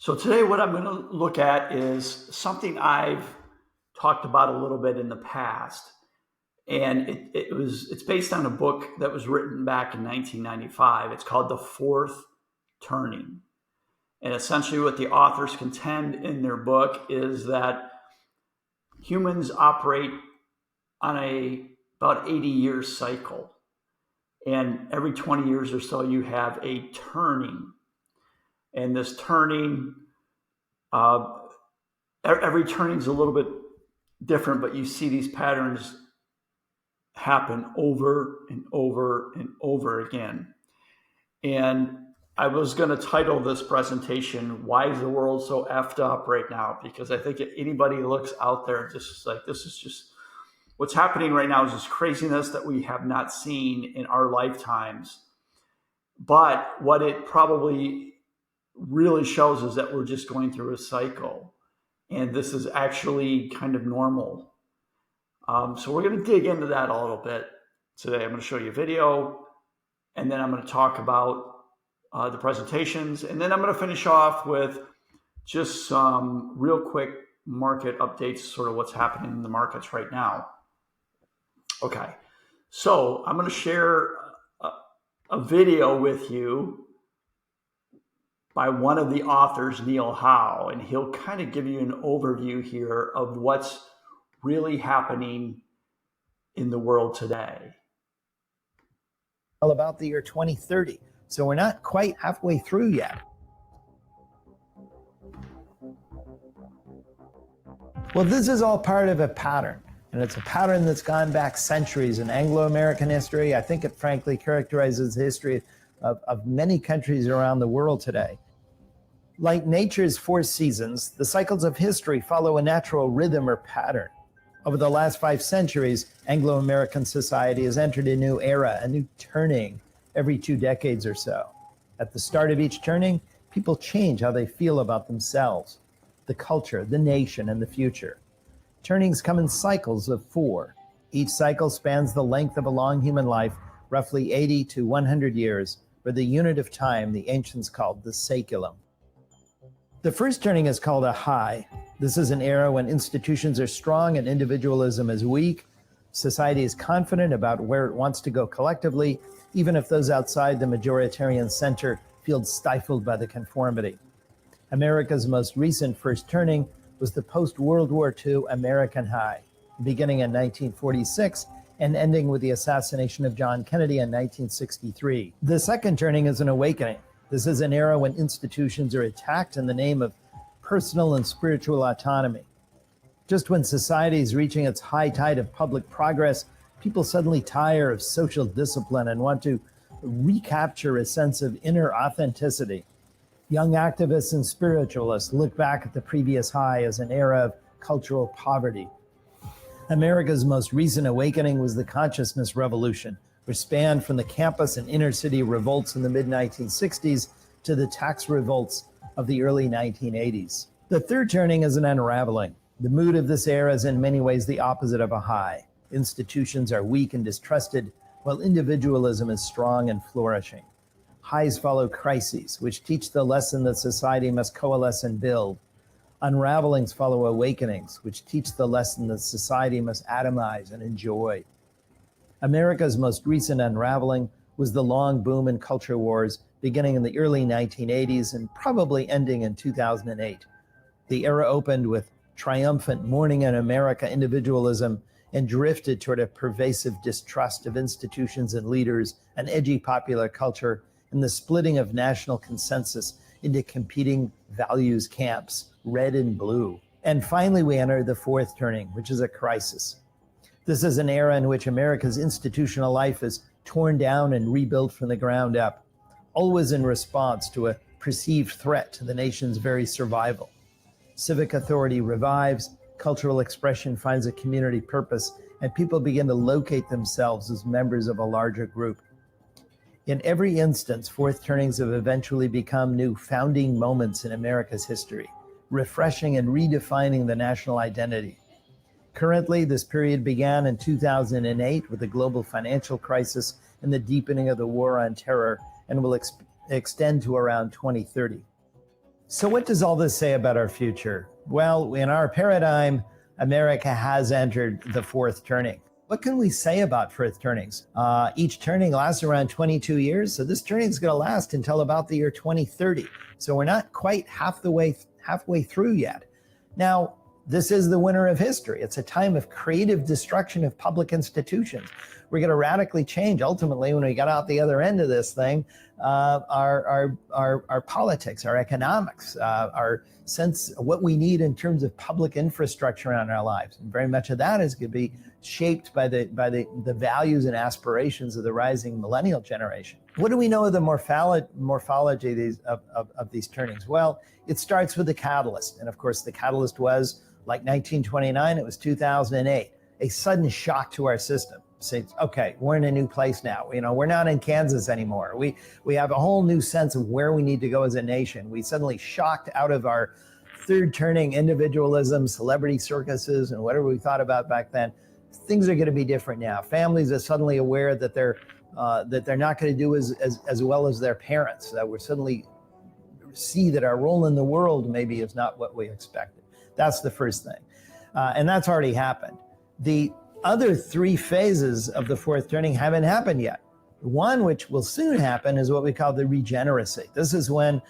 So today what I'm going to look at is something I've talked about a little bit in the past. And it's based on a book that was written back in 1995. It's called The Fourth Turning. And essentially what the authors contend in their book is that humans operate on about 80-year cycle. And every 20 years or so, you have a turning. And this turning, every turning is a little bit different, but you see these patterns happen over and over and over again. And I was going to title this presentation, Why is the World So Effed Up Right Now? Because I think if anybody looks out there, just like, this is just, what's happening right now is this craziness that we have not seen in our lifetimes. But what it probably really shows is that we're just going through a cycle. And this is actually kind of normal. So we're going to dig into that a little bit today. I'm going to show you a video, and then I'm going to talk about the presentations, and then I'm going to finish off with just some real quick market updates, sort of what's happening in the markets right now. Okay, so I'm going to share a video with you by one of the authors, Neil Howe, and he'll kind of give you an overview here of what's really happening in the world today. All about the year 2030. So we're not quite halfway through yet. Well, this is all part of a pattern, and it's a pattern that's gone back centuries in Anglo-American history. I think it frankly characterizes the history of many countries around the world today. Like nature's four seasons, the cycles of history follow a natural rhythm or pattern. Over the last 5 centuries, Anglo-American society has entered a new era, a new turning every 2 decades or so. At the start of each turning, people change how they feel about themselves, the culture, the nation, and the future. Turnings come in cycles of 4. Each cycle spans the length of a long human life, roughly 80 to 100 years, or the unit of time the ancients called the saeculum. The first turning is called a high. This is an era when institutions are strong and individualism is weak. Society is confident about where it wants to go collectively, even if those outside the majoritarian center feel stifled by the conformity. America's most recent first turning was the post-World War II American high, beginning in 1946 and ending with the assassination of John Kennedy in 1963. The second turning is an awakening. This is an era when institutions are attacked in the name of personal and spiritual autonomy. Just when society is reaching its high tide of public progress, people suddenly tire of social discipline and want to recapture a sense of inner authenticity. Young activists and spiritualists look back at the previous high as an era of cultural poverty. America's most recent awakening was the consciousness revolution, which spanned from the campus and inner city revolts in the mid-1960s to the tax revolts of the early 1980s. The third turning is an unraveling. The mood of this era is in many ways the opposite of a high. Institutions are weak and distrusted, while individualism is strong and flourishing. Highs follow crises, which teach the lesson that society must coalesce and build. Unravelings follow awakenings, which teach the lesson that society must atomize and enjoy. America's most recent unraveling was the long boom in culture wars beginning in the early 1980s and probably ending in 2008. The era opened with triumphant morning in America individualism and drifted toward a pervasive distrust of institutions and leaders, an edgy popular culture, and the splitting of national consensus into competing values camps, red and blue. And finally, we enter the fourth turning, which is a crisis. This is an era in which America's institutional life is torn down and rebuilt from the ground up, always in response to a perceived threat to the nation's very survival. Civic authority revives, cultural expression finds a community purpose, and people begin to locate themselves as members of a larger group. In every instance, fourth turnings have eventually become new founding moments in America's history, refreshing and redefining the national identity. Currently, this period began in 2008 with the global financial crisis and the deepening of the war on terror, and will extend to around 2030. So what does all this say about our future? Well, in our paradigm, America has entered the fourth turning. What can we say about fourth turnings? Each turning lasts around 22 years. So this turning is going to last until about the year 2030. So we're not quite halfway through yet. Now, this is the winter of history. It's a time of creative destruction of public institutions. We're going to radically change ultimately when we get out the other end of this thing, our politics, our economics, our sense of what we need in terms of public infrastructure in our lives. And very much of that is going to be shaped by the values and aspirations of the rising millennial generation. What do we know of the morphology of these turnings? Well, it starts with the catalyst. And of course, the catalyst was, like 1929, it was 2008, a sudden shock to our system. Say, okay, we're in a new place now. We're not in Kansas anymore. We have a whole new sense of where we need to go as a nation. We suddenly shocked out of our third turning individualism, celebrity circuses, and whatever we thought about back then. Things are going to be different now. Families are suddenly aware that they're not going to do as well as their parents. That we're suddenly see that our role in the world maybe is not what we expected. That's the first thing. And that's already happened. The other three phases of the fourth turning haven't happened yet. One, which will soon happen, is what we call the regeneracy. This is when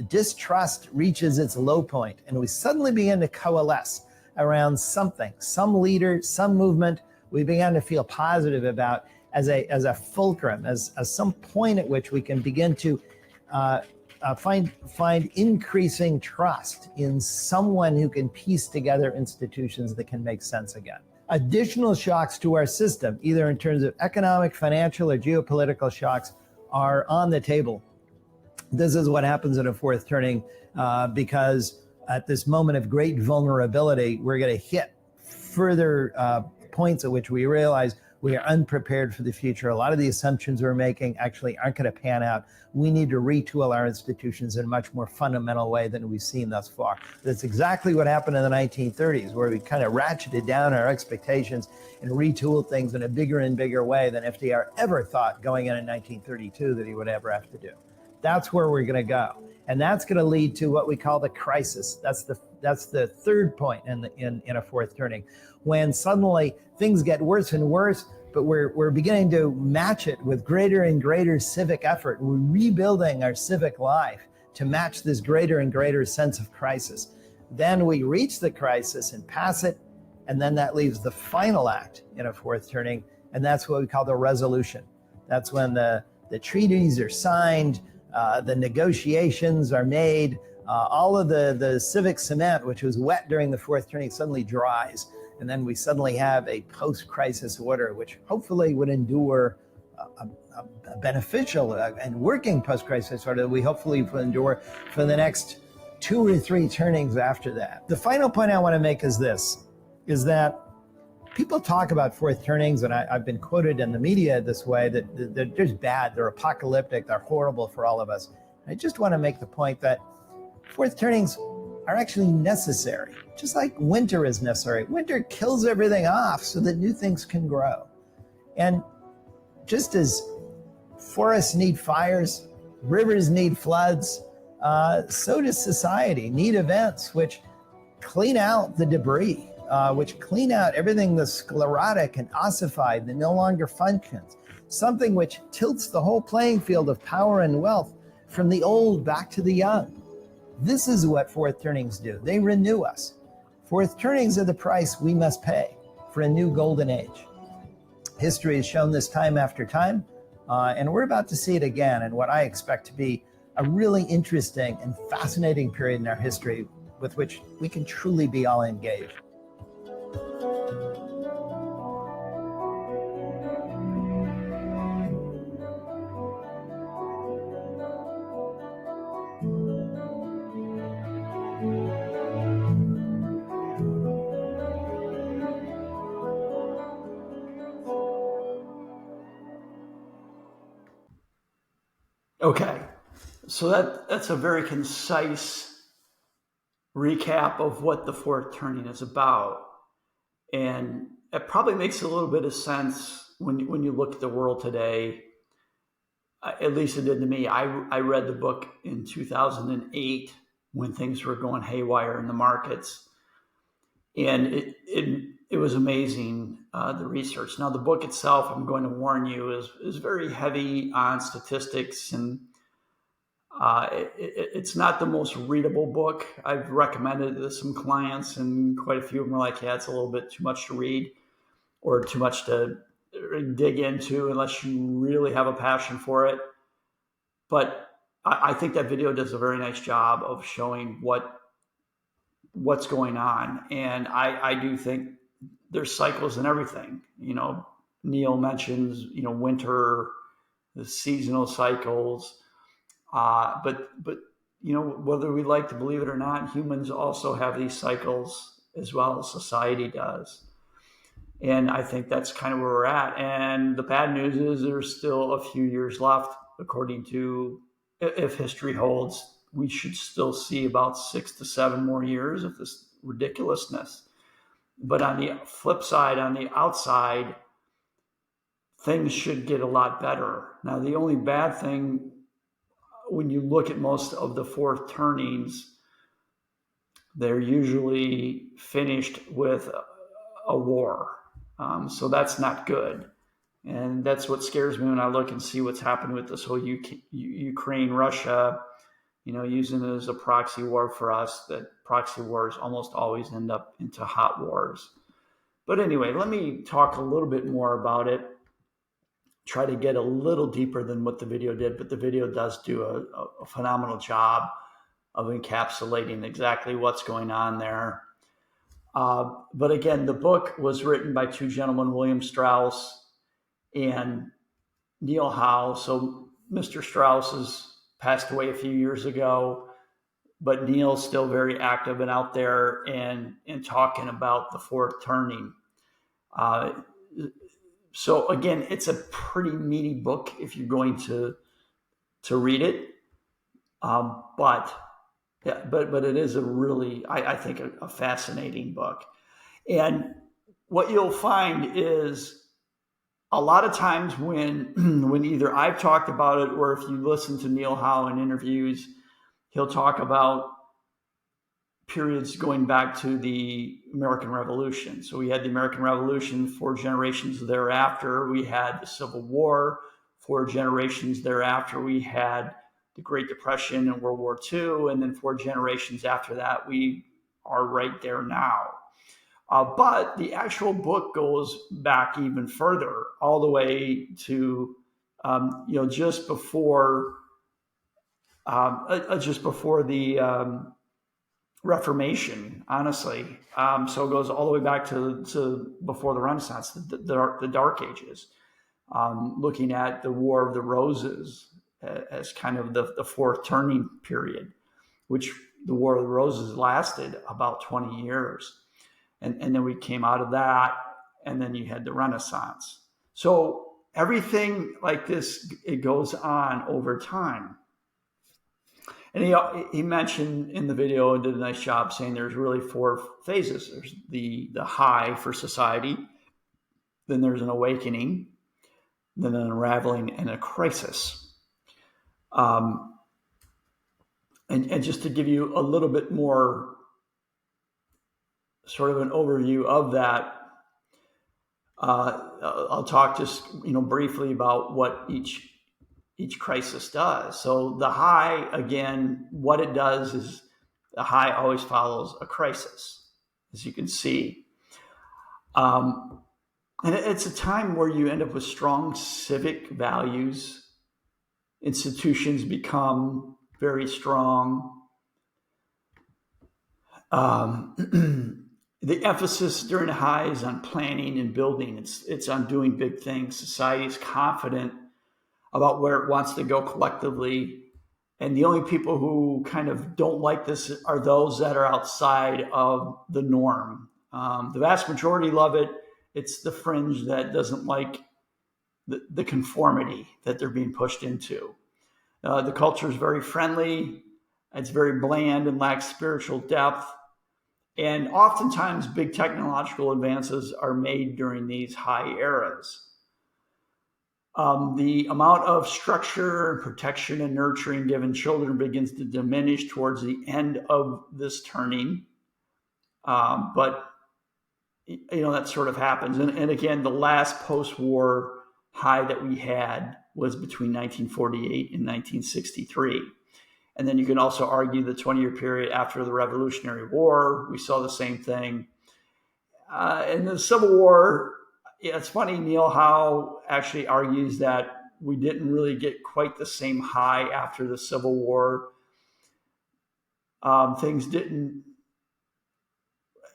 distrust reaches its low point and we suddenly begin to coalesce around something, some leader, some movement we began to feel positive about as a fulcrum, as some point at which we can begin to find increasing trust in someone who can piece together institutions that can make sense again. Additional shocks to our system, either in terms of economic, financial, or geopolitical shocks, are on the table. This is what happens in a fourth turning, because at this moment of great vulnerability, we're going to hit further points at which we realize we are unprepared for the future. A lot of the assumptions we're making actually aren't going to pan out. We need to retool our institutions in a much more fundamental way than we've seen thus far. That's exactly what happened in the 1930s, where we kind of ratcheted down our expectations and retooled things in a bigger and bigger way than FDR ever thought going in 1932 that he would ever have to do. That's where we're going to go. And that's going to lead to what we call the crisis. That's the third point in a fourth turning, when suddenly things get worse and worse, but we're beginning to match it with greater and greater civic effort. We're rebuilding our civic life to match this greater and greater sense of crisis. Then we reach the crisis and pass it, and then that leaves the final act in a fourth turning, and that's what we call the resolution. That's when the treaties are signed, the negotiations are made, all of the civic cement, which was wet during the fourth turning, suddenly dries. And then we suddenly have a post-crisis order, which hopefully would endure a beneficial and working post-crisis order that we hopefully will endure for the next 2 or 3 turnings after that. The final point I want to make is this, is that people talk about fourth turnings, and I've been quoted in the media this way, that they're just bad, they're apocalyptic, they're horrible for all of us. I just want to make the point that fourth turnings are actually necessary, just like winter is necessary. Winter kills everything off so that new things can grow. And just as forests need fires, rivers need floods, so does society need events which clean out the debris, which clean out everything that's sclerotic and ossified that no longer functions, something which tilts the whole playing field of power and wealth from the old back to the young. This is what fourth turnings do. They renew us. Fourth turnings are the price we must pay for a new golden age. History has shown this time after time, and we're about to see it again in what I expect to be a really interesting and fascinating period in our history with which we can truly be all engaged. Okay, so that's a very concise recap of what the fourth turning is about, and it probably makes a little bit of sense when you look at the world today. At least it did to me. I read the book in 2008, when things were going haywire in the markets. And it was amazing, the research. Now, the book itself, I'm going to warn you, is very heavy on statistics, and it's not the most readable book. I've recommended it to some clients, and quite a few of them are like, yeah, it's a little bit too much to read or too much to dig into unless you really have a passion for it. But I think that video does a very nice job of showing what's going on. And I do think there's cycles in everything. Neil mentions, winter, the seasonal cycles. But whether we like to believe it or not, humans also have these cycles as well as society does. And I think that's kind of where we're at. And the bad news is there's still a few years left, according to, if history holds, we should still see about 6 to 7 more years of this ridiculousness. But on the flip side, on the outside, things should get a lot better. Now, the only bad thing, when you look at most of the fourth turnings, they're usually finished with a war. So that's not good. And that's what scares me when I look and see what's happened with this whole Ukraine, Russia, using it as a proxy war for us. That proxy wars almost always end up into hot wars. But anyway, let me talk a little bit more about it. Try to get a little deeper than what the video did, but the video does do a phenomenal job of encapsulating exactly what's going on there. But again, the book was written by 2 gentlemen, William Strauss and Neil Howe. So Mr. Strauss has passed away a few years ago, but Neil's still very active and out there and talking about the fourth turning. So again, it's a pretty meaty book if you're going to read it. But it is a really, I think, a fascinating book. And what you'll find is a lot of times when either I've talked about it or if you listen to Neil Howe in interviews, he'll talk about periods going back to the American Revolution. So we had the American Revolution, 4 generations thereafter. We had the Civil War, 4 generations thereafter. We had the Great Depression and World War II, and then 4 generations after that, we are right there now. But the actual book goes back even further, all the way to just before the Reformation, honestly. So it goes all the way back to before the Renaissance, the Dark Ages, looking at the War of the Roses as kind of the fourth turning period, which the War of the Roses lasted about 20 years. And then we came out of that, and then you had the Renaissance. So everything like this, it goes on over time. And he mentioned in the video and did a nice job saying there's really 4 phases. There's the high for society, then there's an awakening, then an unraveling, and a crisis. And just to give you a little bit more sort of an overview of that, I'll talk just briefly about what each crisis does. So the high, again, what it does is the high always follows a crisis, as you can see. And it's a time where you end up with strong civic values. Institutions become very strong. The emphasis during the high is on planning and building. It's on doing big things. Society is confident about where it wants to go collectively. And the only people who kind of don't like this are those that are outside of the norm. The vast majority love it. It's the fringe that doesn't like the conformity that they're being pushed into. The culture is very friendly. It's very bland and lacks spiritual depth. And oftentimes, big technological advances are made during these high eras. The amount of structure, protection, and nurturing given children begins to diminish towards the end of this turning. But that sort of happens. And again, the last post-war high that we had was between 1948 and 1963. And then you can also argue the 20-year period after the Revolutionary War, we saw the same thing. In the Civil War, it's funny, Neil Howe actually argues that we didn't really get quite the same high after the Civil War. Things didn't,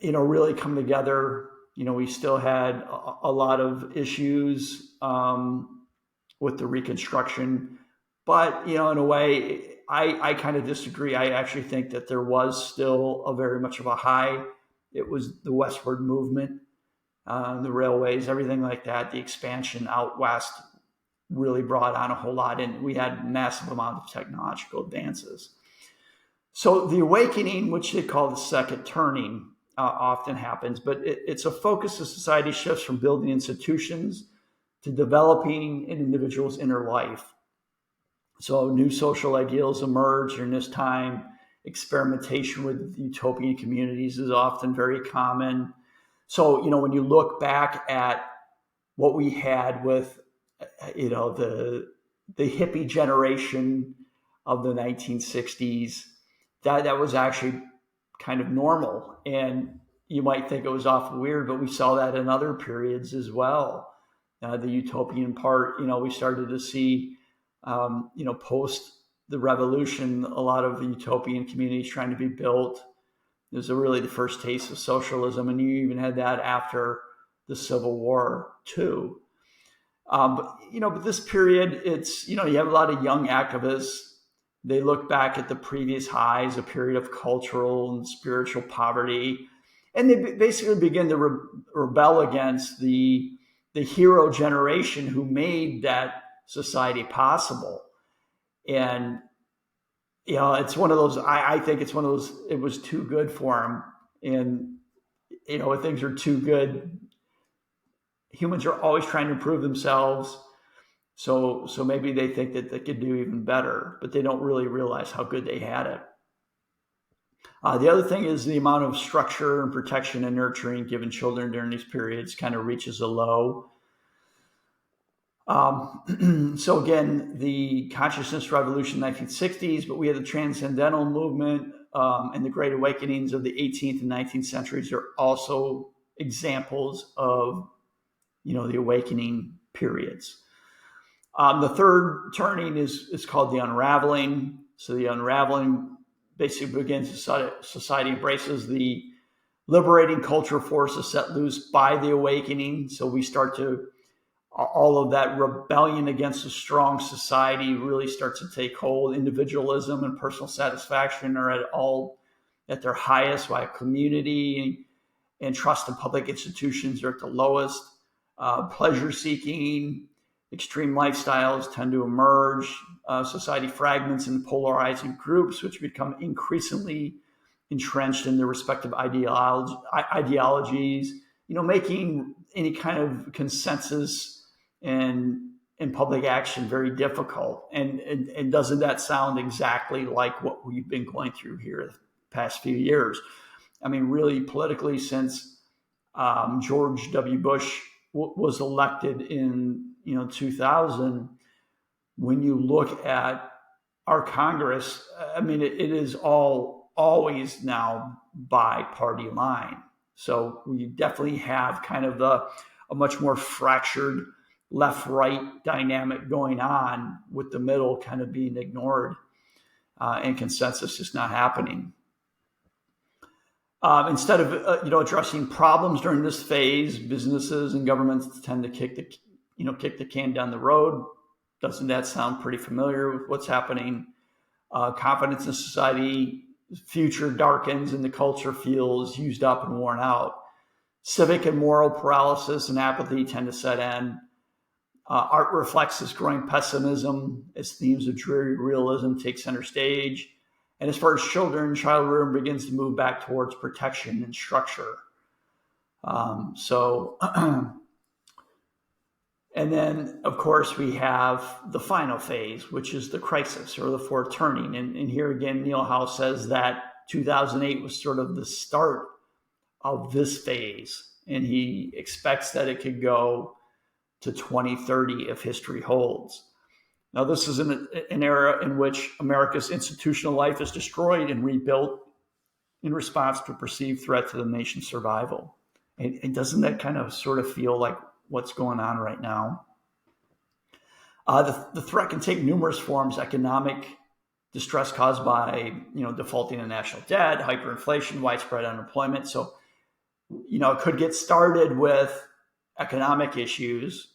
really come together. We still had a lot of issues with the Reconstruction. But, in a way, I kind of disagree. I actually think that there was still a very much of a high. It was the westward movement, the railways, everything like that. The expansion out west really brought on a whole lot, and we had massive amount of technological advances. So the awakening, which they call the second turning, often happens, but it's a focus of society shifts from building institutions to developing an individual's inner life. So new social ideals emerge during this time. Experimentation with utopian communities is often very common. So, when you look back at what we had with, the hippie generation of the 1960s, that was actually kind of normal. And you might think it was awful weird, but we saw that in other periods as well. The utopian part, we started to see, post the revolution, a lot of utopian communities trying to be built. It was really the first taste of socialism, and you even had that after the Civil War too. But this period, it's, you have a lot of young activists. They look back at the previous highs, a period of cultural and spiritual poverty, and they basically begin to rebel against the hero generation who made that society possible. And it's one of those, I think it's one of those, it was too good for them. And when things are too good, humans are always trying to improve themselves. So maybe they think that they could do even better, but they don't really realize how good they had it. The other thing is the amount of structure and protection and nurturing given children during these periods kind of reaches a low. So again, the consciousness revolution, 1960s, but we had the transcendental movement and the great awakenings of the 18th and 19th centuries are also examples of, the awakening periods. The third turning is called the unraveling. So the unraveling basically begins, society embraces the liberating cultural forces set loose by the awakening. So we start to, all of that rebellion against a strong society really starts to take hold. Individualism and personal satisfaction are at their highest, while community and trust in public institutions are at the lowest. Pleasure seeking, extreme lifestyles tend to emerge. Society fragments into polarizing groups, which become increasingly entrenched in their respective ideologies, making any kind of consensus and public action very difficult. And doesn't that sound exactly like what we've been going through here the past few years? I mean, really politically, since George W. Bush was elected in 2000, when you look at our Congress, I mean, it is always now by party line. So we definitely have kind of a much more fractured left-right dynamic going on, with the middle kind of being ignored and consensus just not happening. Instead of addressing problems during this phase, businesses and governments tend to kick the can down the road. Doesn't that sound pretty familiar with what's happening? Confidence in society, future darkens, and the culture feels used up and worn out. Civic and moral paralysis and apathy tend to set in. Art reflects this growing pessimism as themes of dreary realism take center stage. And as far as children, child rearing begins to move back towards protection and structure. And then, of course, we have the final phase, which is the crisis or the fourth turning. And here again, Neil Howe says that 2008 was sort of the start of this phase. And he expects that it could go to 2030 if history holds. Now, this is an era in which America's institutional life is destroyed and rebuilt in response to a perceived threat to the nation's survival. And doesn't that kind of sort of feel like what's going on right now? The threat can take numerous forms: economic distress caused by defaulting in national debt, hyperinflation, widespread unemployment. So it could get started with economic issues,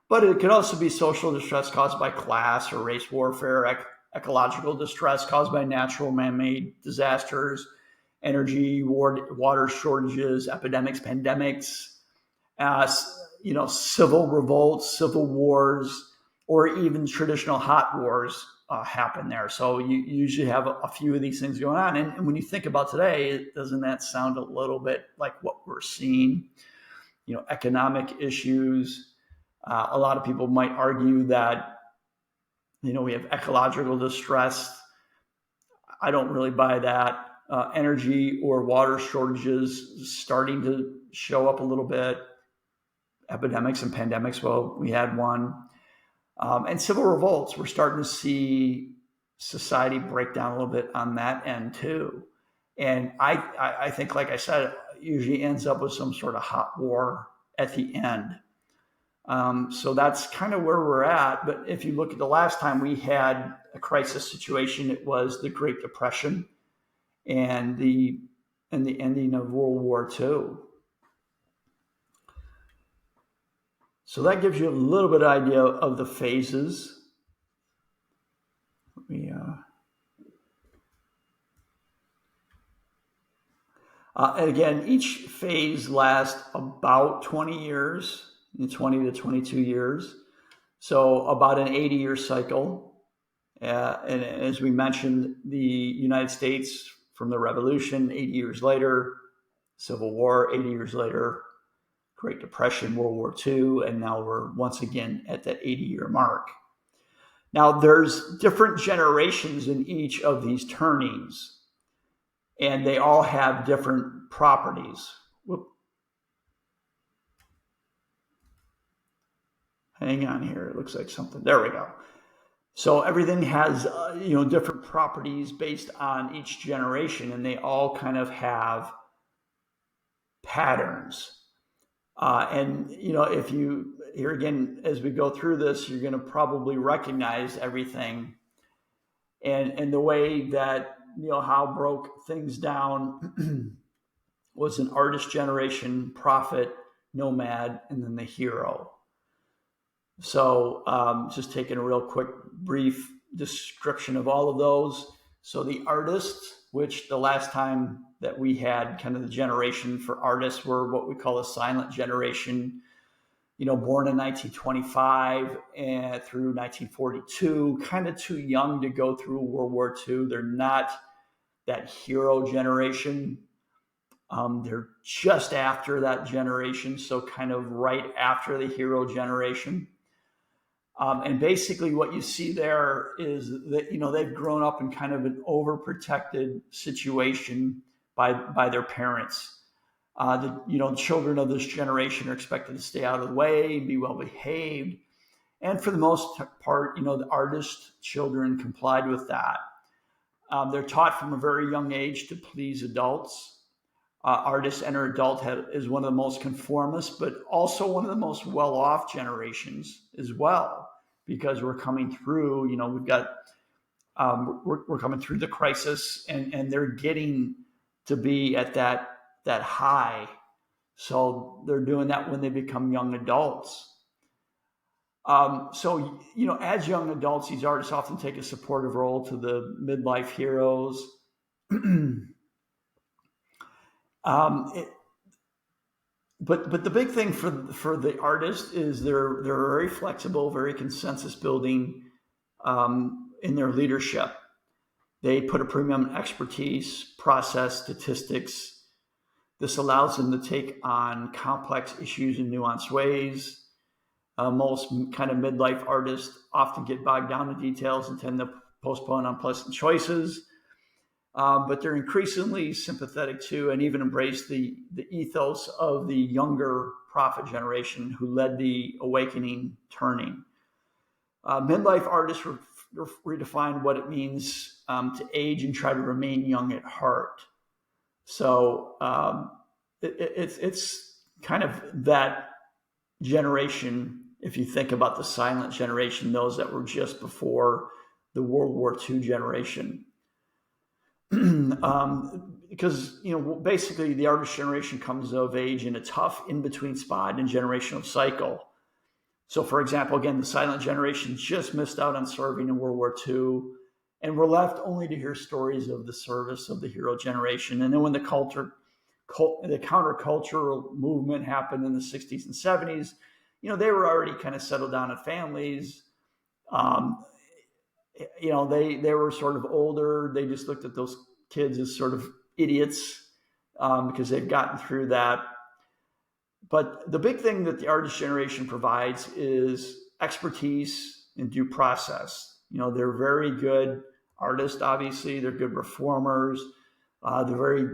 but it could also be social distress caused by class or race warfare, ecological distress caused by natural man-made disasters, energy, water shortages, epidemics, pandemics, civil revolts, civil wars, or even traditional hot wars happen there. So you usually have a few of these things going on. And when you think about today, doesn't that sound a little bit like what we're seeing? Economic issues. A lot of people might argue that, we have ecological distress. I don't really buy that. Energy or water shortages starting to show up a little bit. Epidemics and pandemics, well, we had one. And civil revolts, we're starting to see society break down a little bit on that end too. And I think, like I said, it usually ends up with some sort of hot war at the end. So that's kind of where we're at. But if you look at the last time we had a crisis situation, it was the Great Depression and the ending of World War II. So that gives you a little bit of idea of the phases. And again, each phase lasts about 20 years, 20 to 22 years. So about an 80-year cycle. And as we mentioned, the United States from the Revolution, 80 years later, Civil War, 80 years later, Great Depression, World War II, and now we're once again at that 80-year mark. Now, there's different generations in each of these turnings, and they all have different properties. Hang on here. It looks like something. There we go. So everything has, different properties based on each generation, and they all kind of have patterns. And if you, here again, as we go through this, you're going to probably recognize everything. And the way that Neil Howe broke things down was an artist generation, prophet, nomad, and then the hero. So just taking a real quick, brief description of all of those. So the artists, which the last time that we had kind of the generation for artists were what we call a silent generation, born in 1925 and through 1942, kind of too young to go through World War II. They're not that hero generation. They're just after that generation, so kind of right after the hero generation. And basically what you see there is that, they've grown up in kind of an overprotected situation by their parents. The children of this generation are expected to stay out of the way, be well behaved. And for the most part, the artist children complied with that. They're taught from a very young age to please adults. Artists enter adulthood as one of the most conformist, but also one of the most well-off generations as well, because we're coming through, we've got, we're coming through the crisis, and they're getting to be at that high. So they're doing that when they become young adults. So, as young adults, these artists often take a supportive role to the midlife heroes. But the big thing for the artist is they're very flexible, very consensus building in their leadership. They put a premium on expertise, process, statistics. This allows them to take on complex issues in nuanced ways. Most kind of midlife artists often get bogged down in details and tend to postpone unpleasant choices. But they're increasingly sympathetic to and even embrace the ethos of the younger prophet generation who led the awakening turning. Midlife artists redefine what it means to age and try to remain young at heart. So it's kind of that generation. If you think about the silent generation, those that were just before the World War II generation. Because basically the artist generation comes of age in a tough in-between spot in generational cycle. So for example, again, the silent generation just missed out on serving in World War II, and we're left only to hear stories of the service of the hero generation. And then when the countercultural movement happened in the 60s and 70s, they were already kind of settled down in families. They were sort of older. They just looked at those kids as sort of idiots because they've gotten through that. But the big thing that the artist generation provides is expertise and due process. They're very good artists, obviously. They're good reformers. They're very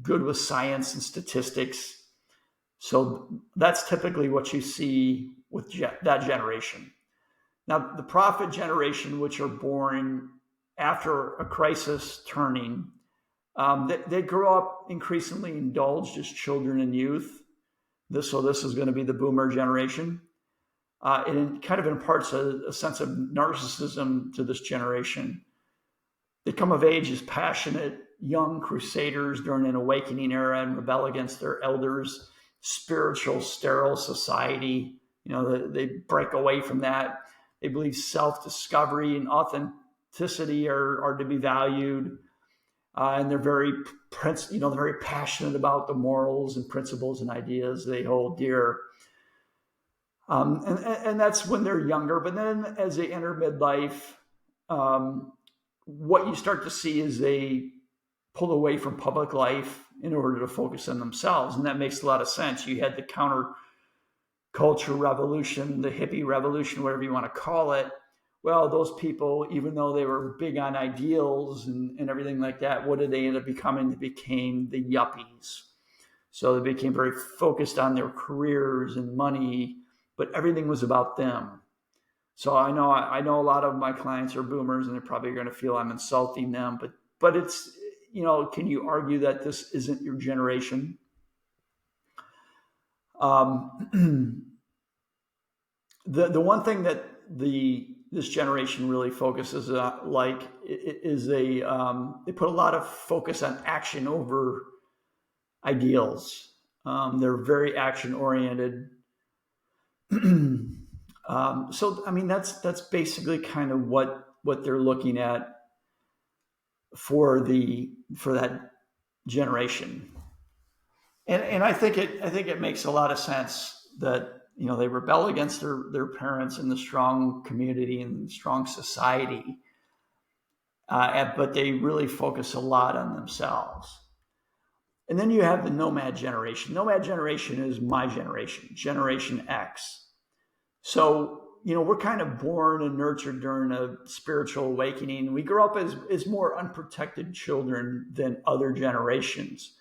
good with science and statistics. So that's typically what you see with that generation. Now, the prophet generation, which are born after a crisis turning, they grow up increasingly indulged as children and youth. This is going to be the boomer generation. It kind of imparts a sense of narcissism to this generation. They come of age as passionate young crusaders during an awakening era and rebel against their elders' spiritual, sterile society. They break away from that. They believe self-discovery and authenticity are to be valued. And they're very passionate about the morals and principles and ideas they hold dear. And that's when they're younger. But then as they enter midlife, what you start to see is they pull away from public life in order to focus on themselves. And that makes a lot of sense. You had the counterculture revolution, the hippie revolution, whatever you want to call it. Well, those people, even though they were big on ideals and everything like that, what did they end up becoming? They became the yuppies. So they became very focused on their careers and money, but everything was about them. So I know a lot of my clients are boomers, and they're probably going to feel I'm insulting them, but it's, can you argue that this isn't your generation? The one thing that this generation really focuses on, is they put a lot of focus on action over ideals. They're very action oriented. That's basically kind of what they're looking at for that generation. And I think it makes a lot of sense that they rebel against their parents in the strong community and strong society, but they really focus a lot on themselves. And then you have the Nomad Generation. Nomad Generation is my generation, Generation X. So we're kind of born and nurtured during a spiritual awakening. We grow up as more unprotected children than other generations.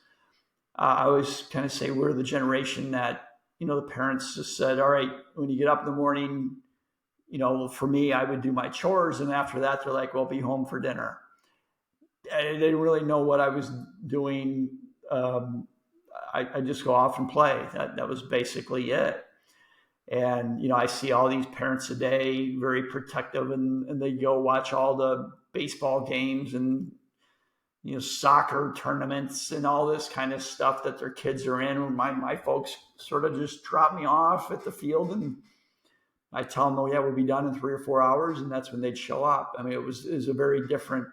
I always kind of say we're the generation that, the parents just said, all right, when you get up in the morning, for me, I would do my chores. And after that, they're like, well, be home for dinner. They didn't really know what I was doing. I just go off and play. That was basically it. And, I see all these parents today very protective, and they go watch all the baseball games and, soccer tournaments and all this kind of stuff that their kids are in. My folks sort of just drop me off at the field, and I tell them, oh yeah, we'll be done in 3 or 4 hours. And that's when they'd show up. I mean, it was a very different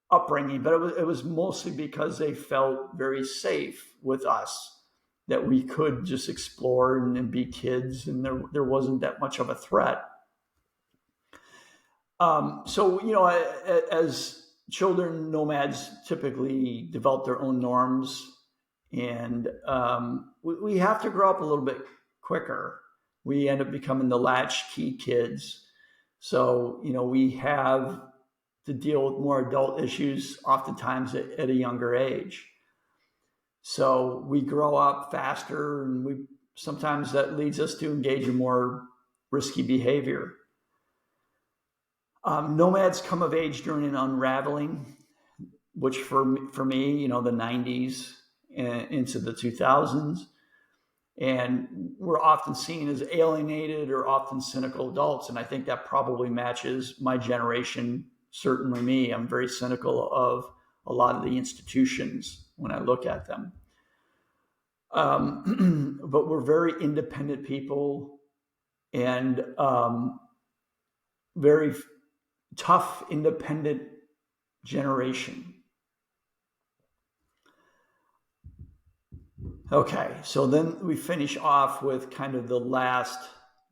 upbringing, but it was mostly because they felt very safe with us, that we could just explore and be kids, and there wasn't that much of a threat. As children, nomads typically develop their own norms, and we have to grow up a little bit quicker. we end up becoming the latchkey kids. So, we have to deal with more adult issues oftentimes at a younger age. So we grow up faster, and sometimes that leads us to engage in more risky behavior. Nomads come of age during an unraveling, which for me, the 90s and into the 2000s. And we're often seen as alienated or often cynical adults. And I think that probably matches my generation, certainly me. I'm very cynical of a lot of the institutions when I look at them. But we're very independent people, and very tough, independent generation. Okay, so then we finish off with kind of the last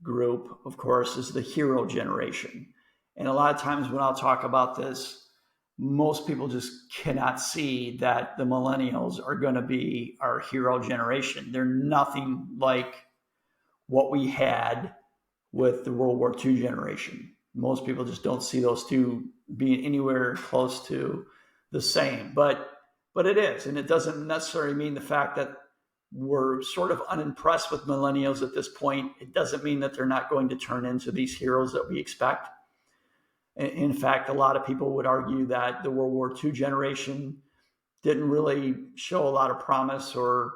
group, of course, is the hero generation. And a lot of times when I'll talk about this, most people just cannot see that the millennials are going to be our hero generation. They're nothing like what we had with the World War II generation. Most people just don't see those two being anywhere close to the same. But it is, and it doesn't necessarily mean the fact that we're sort of unimpressed with millennials at this point. It doesn't mean that they're not going to turn into these heroes that we expect. In fact, a lot of people would argue that the World War II generation didn't really show a lot of promise or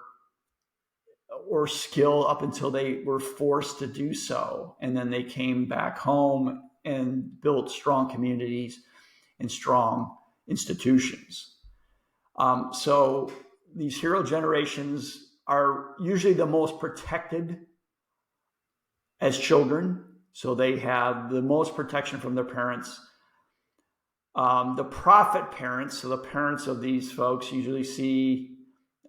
skill up until they were forced to do so. And then they came back home and built strong communities and strong institutions. So these hero generations are usually the most protected as children. So they have the most protection from their parents. The prophet parents, so the parents of these folks, usually see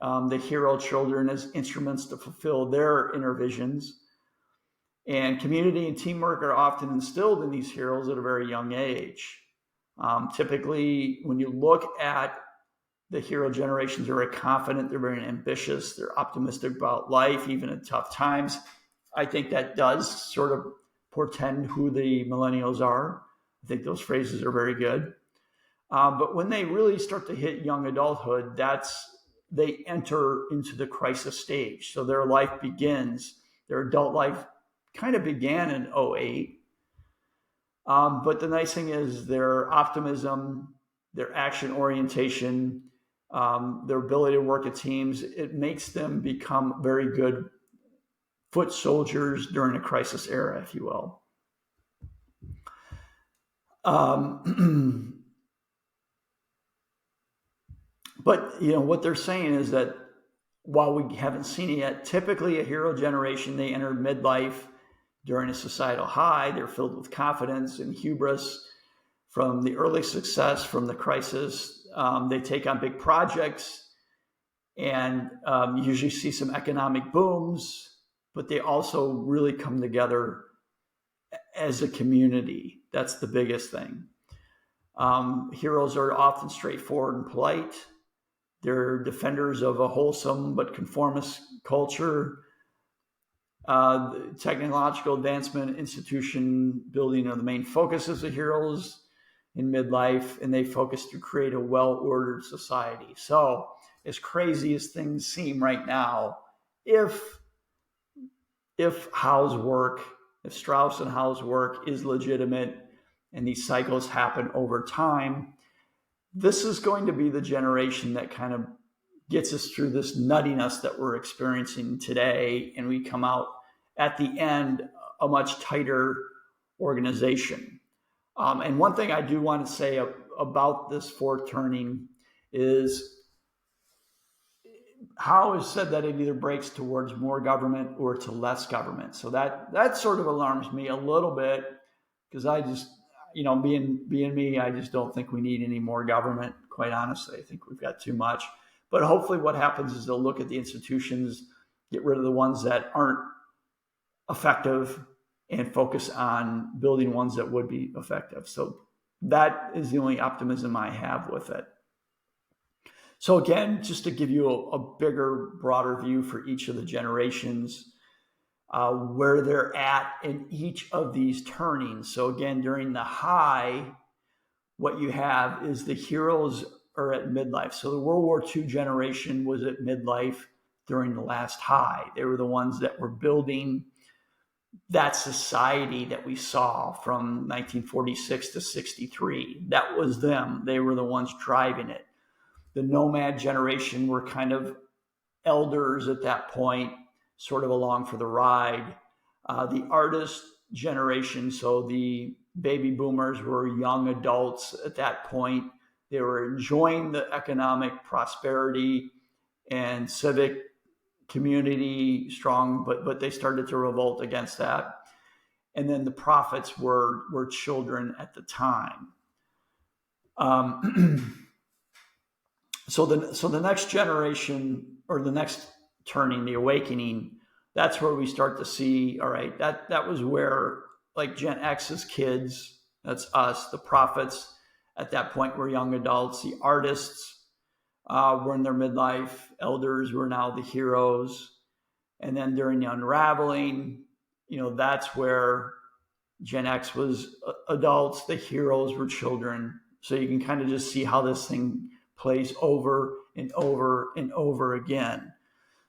the hero children as instruments to fulfill their inner visions. And community and teamwork are often instilled in these heroes at a very young age. Typically, when you look at the hero generations, they're very confident, they're very ambitious, they're optimistic about life, even in tough times. I think that does sort of portend who the millennials are. I think those phrases are very good. But when they really start to hit young adulthood, they enter into the crisis stage. So their life begins, their adult life kind of began in 2008. But the nice thing is their optimism, their action orientation, their ability to work at teams, it makes them become very good foot soldiers during a crisis era, if you will. But what they're saying is that while we haven't seen it yet, typically a hero generation, they enter midlife during a societal high. They're filled with confidence and hubris from the early success, from the crisis. They take on big projects and usually see some economic booms, but they also really come together as a community. That's the biggest thing. Heroes are often straightforward and polite. They're defenders of a wholesome but conformist culture. Technological advancement, institution building are the main focuses of heroes in midlife, and they focus to create a well-ordered society. So, as crazy as things seem right now, if Howe's work, if Strauss and Howe's work is legitimate and these cycles happen over time, this is going to be the generation that kind of gets us through this nuttiness that we're experiencing today, and we come out at the end a much tighter organization. And one thing I do want to say about this fourth turning is Howe has said that it either breaks towards more government or to less government. So that sort of alarms me a little bit, because I just, being me, I just don't think we need any more government. Quite honestly, I think we've got too much. But hopefully what happens is they'll look at the institutions, get rid of the ones that aren't effective, and focus on building ones that would be effective. So that is the only optimism I have with it. So again, just to give you a bigger, broader view for each of the generations, where they're at in each of these turnings. So again, during the high, what you have is the heroes are at midlife. So the World War II generation was at midlife during the last high. They were the ones that were building that society that we saw from 1946 to 63. That was them. They were the ones driving it. The Nomad Generation were kind of elders at that point, sort of along for the ride. The artist generation, so the baby boomers were young adults at that point. They were enjoying the economic prosperity and civic community strong, but they started to revolt against that. And then the prophets were children at the time. So the next generation, or the next turning, the awakening, that's where we start to see, all right, that was where, like, Gen X's kids, that's us, the prophets at that point were young adults. The artists were in their midlife. Elders were now the heroes. And then during the unraveling, that's where Gen X was adults. The heroes were children. So you can kind of just see how this thing plays over and over and over again.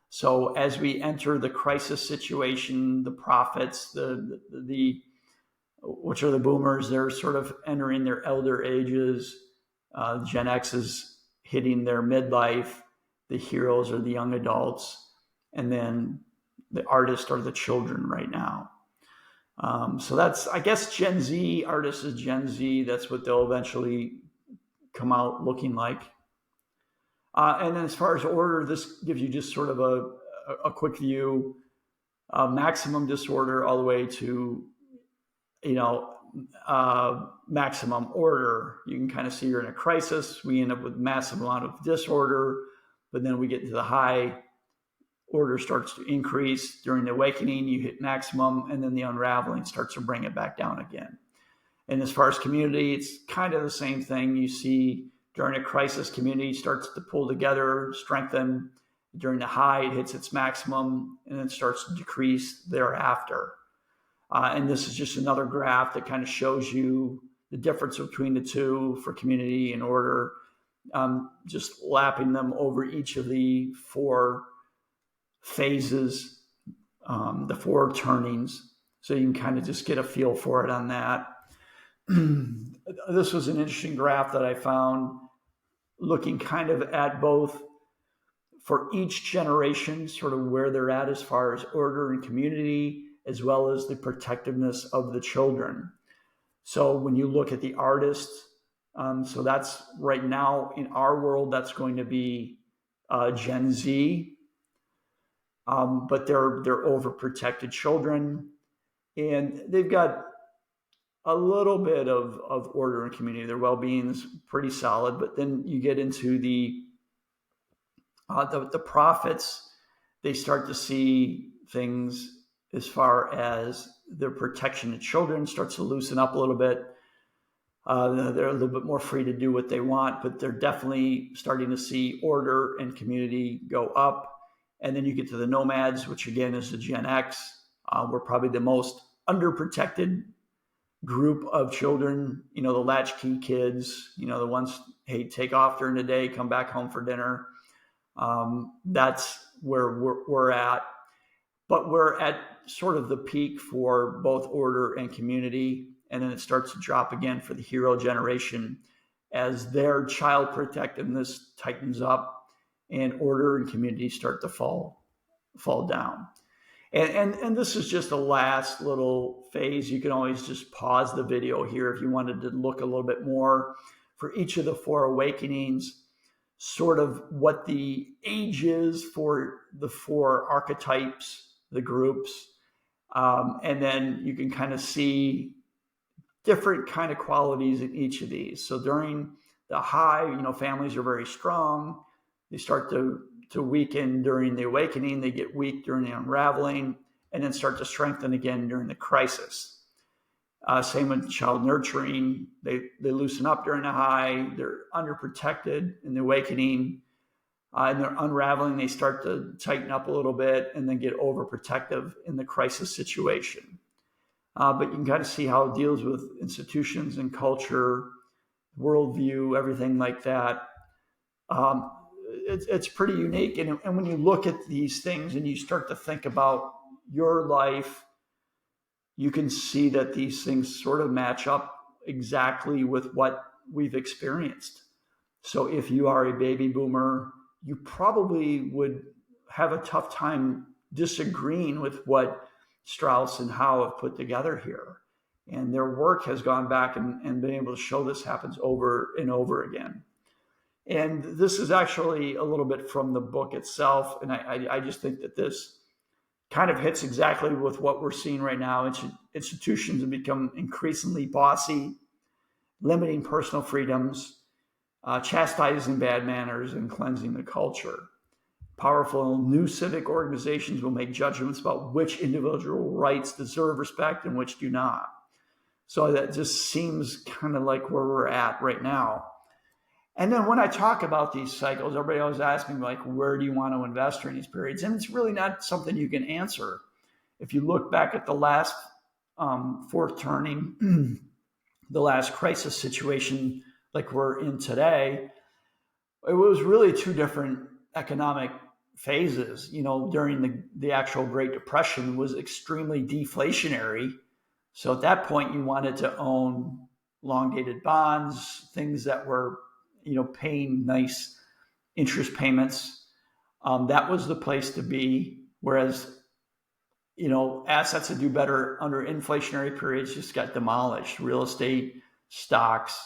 So as we enter the crisis situation, the prophets, the which are the boomers, they're sort of entering their elder ages. Gen X is hitting their midlife. The heroes are the young adults. And then the artists are the children right now. So that's, I guess, Gen Z. Artists is Gen Z. That's what they'll eventually come out looking like. And then as far as order, this gives you just sort of a quick view. Maximum disorder all the way to, maximum order. You can kind of see you're in a crisis. We end up with massive amount of disorder, but then we get to the high. Order starts to increase. During the awakening, you hit maximum, and then the unraveling starts to bring it back down again. And as far as community, it's kind of the same thing. You see during a crisis, community starts to pull together, strengthen. During the high, it hits its maximum, and then starts to decrease thereafter. And this is just another graph that kind of shows you the difference between the two for community and order, just lapping them over each of the four phases, the four turnings. So you can kind of just get a feel for it on that. This was an interesting graph that I found, looking kind of at both for each generation, sort of where they're at as far as order and community, as well as the protectiveness of the children. So when you look at the artists, so that's right now in our world, that's going to be Gen Z. But they're overprotected children, and they've got a little bit of order and community. Their well-being is pretty solid, but then you get into the prophets. They start to see things as far as their protection of children starts to loosen up a little bit. They're a little bit more free to do what they want, but they're definitely starting to see order and community go up. And then you get to the nomads, which again is the Gen X. We're probably the most underprotected group of children. The latchkey kids, the ones, hey, take off during the day, come back home for dinner. That's where we're at. But we're at sort of the peak for both order and community. And then it starts to drop again for the hero generation as their child protectiveness tightens up and order and community start to fall down. And this is just a last little phase. You can always just pause the video here if you wanted to look a little bit more for each of the four awakenings, sort of what the age is for the four archetypes, the groups. And then you can kind of see different kind of qualities in each of these. So during the high, families are very strong. They start to weaken during the awakening. They get weak during the unraveling, and then start to strengthen again during the crisis. Same with child nurturing. They loosen up during the high. They're underprotected in the awakening. and they're unraveling. They start to tighten up a little bit and then get overprotective in the crisis situation. But you can kind of see how it deals with institutions and culture, worldview, everything like that. It's pretty unique. And when you look at these things and you start to think about your life, you can see that these things sort of match up exactly with what we've experienced. So if you are a baby boomer, you probably would have a tough time disagreeing with what Strauss and Howe have put together here. And their work has gone back and been able to show this happens over and over again. And this is actually a little bit from the book itself. And I just think that this kind of hits exactly with what we're seeing right now. Institutions have become increasingly bossy, limiting personal freedoms, chastising bad manners, and cleansing the culture. Powerful new civic organizations will make judgments about which individual rights deserve respect and which do not. So that just seems kind of like where we're at right now. And then when I talk about these cycles, everybody always asks me, like, where do you want to invest during these periods? And it's really not something you can answer. If you look back at the last fourth turning, the last crisis situation like we're in today, it was really two different economic phases. During the actual Great Depression was extremely deflationary. So at that point, you wanted to own long-dated bonds, things that were paying nice interest payments. That was the place to be. Whereas, assets that do better under inflationary periods just got demolished. Real estate, stocks,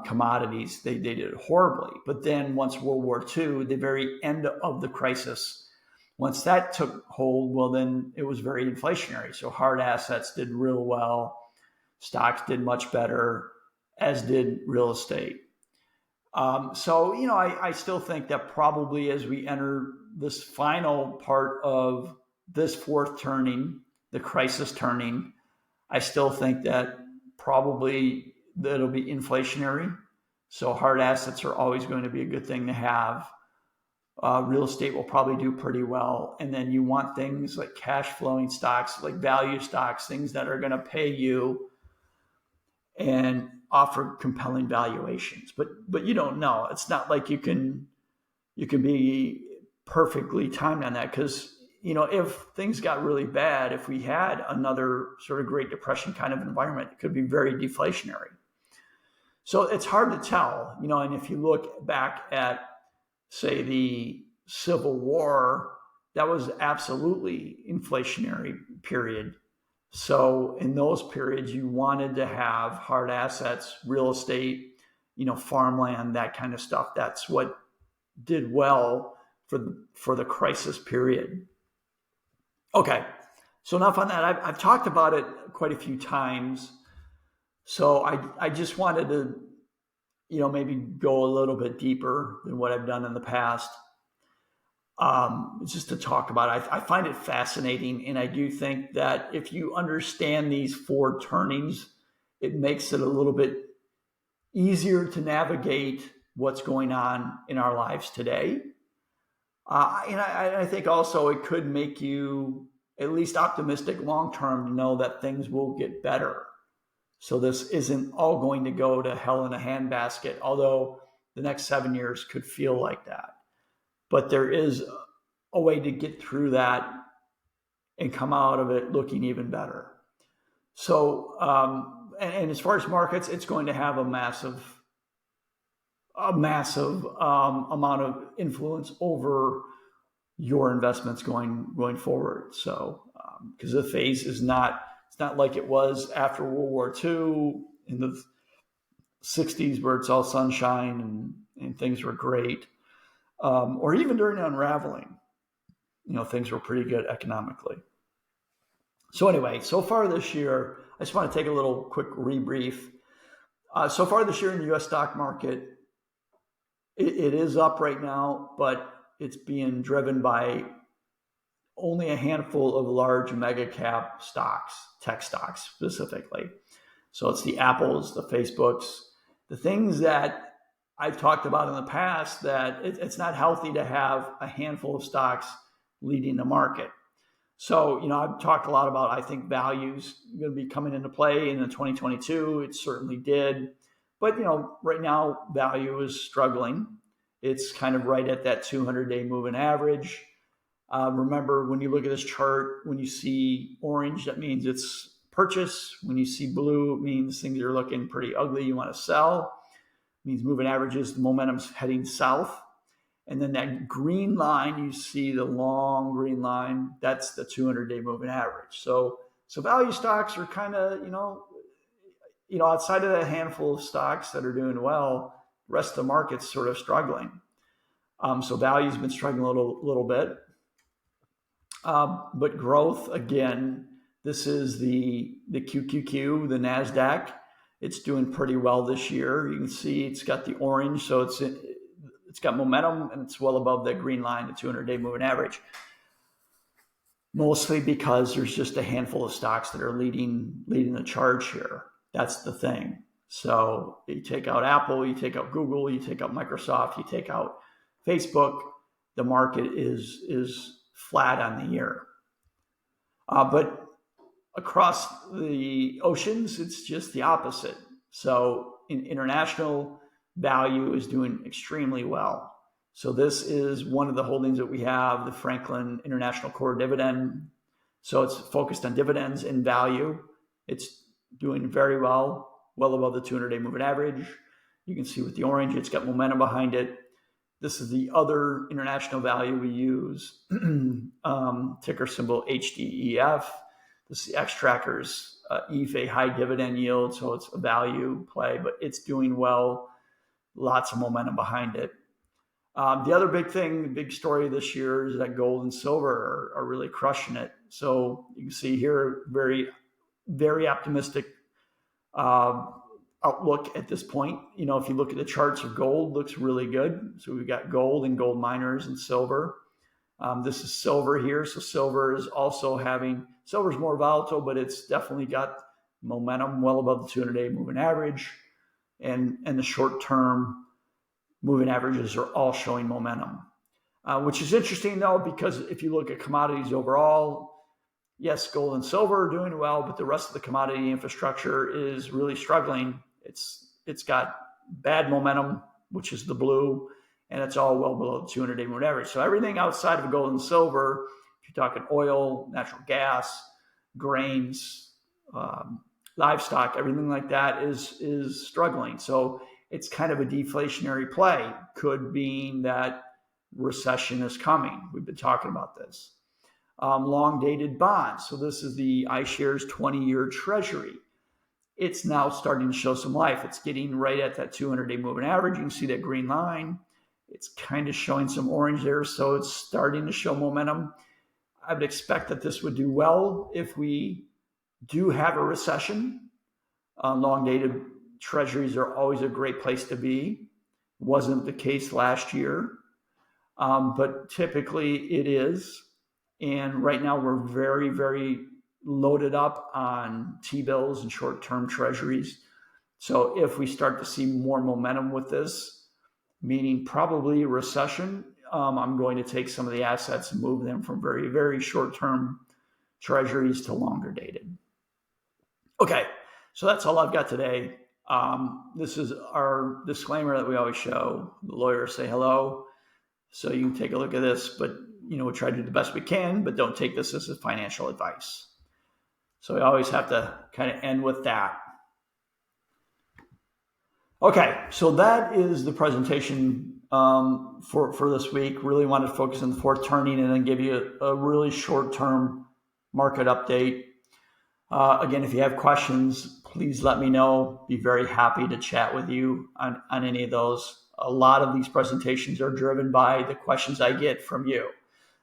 commodities, they did horribly. But then once World War II, the very end of the crisis, once that took hold, well, then it was very inflationary. So hard assets did real well. Stocks did much better, as did real estate. I still think that probably as we enter this final part of this fourth turning, the crisis turning, I still think that probably it'll be inflationary. So hard assets are always going to be a good thing to have. Real estate will probably do pretty well. And then you want things like cash flowing stocks, like value stocks, things that are going to pay you and offer compelling valuations. But you don't know. It's not like you can be perfectly timed on that, because if things got really bad, if we had another sort of Great Depression kind of environment, it could be very deflationary. So it's hard to tell, and if you look back at, say, the Civil War, that was absolutely inflationary period. So in those periods, you wanted to have hard assets, real estate, farmland, that kind of stuff. That's what did well for the crisis period. Okay, so enough on that. I've talked about it quite a few times. So I just wanted to, maybe go a little bit deeper than what I've done in the past. Just to talk about it. I find it fascinating, and I do think that if you understand these four turnings, it makes it a little bit easier to navigate what's going on in our lives today. And I think also it could make you at least optimistic long-term to know that things will get better. So this isn't all going to go to hell in a handbasket, although the next 7 years could feel like that. But there is a way to get through that and come out of it looking even better. So, and as far as markets, it's going to have a massive amount of influence over your investments going forward. So, because the phase it's not like it was after World War II in the 60s, where it's all sunshine and things were great. Or even during unraveling, things were pretty good economically. So anyway, so far this year, I just want to take a little quick rebrief. So far this year in the U.S. stock market, it is up right now, but it's being driven by only a handful of large mega cap stocks, tech stocks specifically. So it's the Apples, the Facebooks, the things that I've talked about in the past that it's not healthy to have a handful of stocks leading the market. So, I've talked a lot about, I think value's going to be coming into play in 2022. It certainly did. But, right now value is struggling. It's kind of right at that 200-day moving average. Remember, when you look at this chart, when you see orange, that means it's purchase. When you see blue, it means things are looking pretty ugly. You want to sell. It means moving averages, the momentum's heading south. And then that green line, you see the long green line, that's the 200-day moving average. So value stocks are kind of, outside of that handful of stocks that are doing well, the rest of the market's sort of struggling. So value's been struggling a little bit. But growth, again, this is the QQQ, the NASDAQ. It's doing pretty well this year. You can see it's got the orange, so it's got momentum, and it's well above that green line, the 200-day moving average. Mostly because there's just a handful of stocks that are leading the charge here. That's the thing. So you take out Apple, you take out Google, you take out Microsoft, you take out Facebook, the market is flat on the year. But across the oceans, it's just the opposite. So in international, value is doing extremely well. So this is one of the holdings that we have, the Franklin International Core Dividend. So it's focused on dividends and value. It's doing very well above the 200-day moving average. You can see with the orange, it's got momentum behind it. This is the other international value we use, ticker symbol HDEF. This is the X-Tracker's EFA high dividend yield, so it's a value play, but it's doing well. Lots of momentum behind it. The other big story this year is that gold and silver are really crushing it. So you can see here, very, very optimistic outlook at this point. If you look at the charts of gold, looks really good. So we've got gold and gold miners and silver. This is silver here. So silver is also silver's more volatile, but it's definitely got momentum well above the 200-day moving average. And the short-term moving averages are all showing momentum, which is interesting though, because if you look at commodities overall, yes, gold and silver are doing well, but the rest of the commodity infrastructure is really struggling. It's got bad momentum, which is the blue, and it's all well below the 200-day moving average. So everything outside of gold and silver, if you're talking oil, natural gas, grains, livestock, everything like that is struggling. So it's kind of a deflationary play. Could mean that recession is coming. We've been talking about this. Long dated bonds. So this is the iShares 20-year Treasury. It's now starting to show some life. It's getting right at that 200-day moving average. You can see that green line. It's kind of showing some orange there. So it's starting to show momentum. I would expect that this would do well if we do have a recession. Long dated treasuries are always a great place to be. Wasn't the case last year, but typically it is. And right now we're very, very loaded up on T-bills and short-term treasuries. So if we start to see more momentum with this, meaning probably recession, I'm going to take some of the assets and move them from very, very short-term treasuries to longer dated. Okay, so that's all I've got today. This is our disclaimer that we always show. The lawyers say hello. So you can take a look at this, but we try to do the best we can, but don't take this as a financial advice. So we always have to kind of end with that. Okay, so that is the presentation for this week. Really wanted to focus on the fourth turning and then give you a really short-term market update. Again, if you have questions, please let me know. Be very happy to chat with you on any of those. A lot of these presentations are driven by the questions I get from you.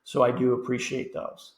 So I do appreciate those.